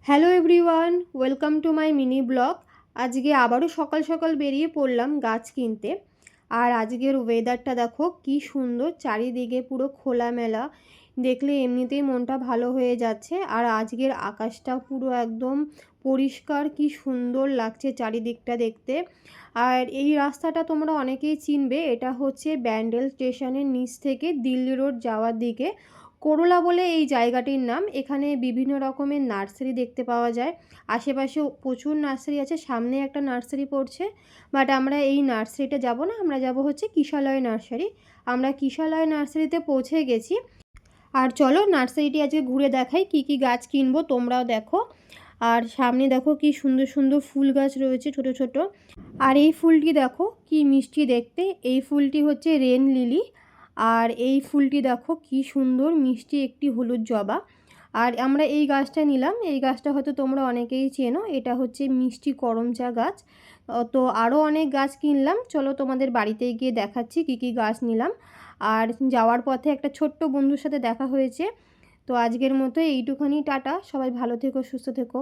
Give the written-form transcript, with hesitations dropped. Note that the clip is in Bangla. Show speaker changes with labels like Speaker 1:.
Speaker 1: Hello everyone, welcome to my mini blog. আজকে আবারও সকাল সকাল বেরিয়ে পড়লাম গাছ কিনতে। আর আজকের ওয়েদারটা দেখো কি সুন্দর, চারিদিকে পুরো খোলামেলা, দেখলে এমনিতেই মনটা ভালো হয়ে যাচ্ছে। আর আজকের আকাশটা পুরো একদম পরিষ্কার, কি সুন্দর লাগছে চারিদিকটা দেখতে। আর এই রাস্তাটা তোমরা অনেকেই চিনবে, এটা হচ্ছে ব্যান্ডেল স্টেশনের নিচ থেকে দিল্লি রোড যাওয়ার দিকে করোলা বলে এই জায়গাটির নাম। এখানে বিভিন্ন রকমের নার্সারি দেখতে পাওয়া যায়। আশেপাশে প্রচুর নার্সারি আছে, সামনে একটা নার্সারি পড়ছে, বাট আমরা এই নার্সারিটা যাব না, আমরা যাব হচ্ছে কিশালয় নার্সারি। আমরা কিশালয় নার্সারিতে পৌঁছে গেছি। আর চলো নার্সারিটি আজকে ঘুরে দেখাই, কি কি গাছ কিনবো তোমরাও দেখো। আর সামনে দেখো কি সুন্দর সুন্দর ফুল গাছ রয়েছে ছোট ছোট। আর এই ফুলটি দেখো কি মিষ্টি দেখতে, এই ফুলটি হচ্ছে রেন লিলি। আর এই ফুলটি দেখো কি সুন্দর মিষ্টি একটি হলুদ জবা। আর আমরা এই গাছটা নিলাম, এই গাছটা হয়তো তোমরা অনেকেই চেনো, এটা হচ্ছে মিষ্টি করমচা গাছ। তো আরও অনেক গাছ কিনলাম, চলো তোমাদের বাড়িতে গিয়ে দেখাচ্ছি কি কি গাছ নিলাম। আর যাওয়ার পথে একটা ছোট্ট বন্ধুর সাথে দেখা হয়েছে। তো আজকের মতো এইটুখানি, টাটা, সবাই ভালো থেকো, সুস্থ থেকো।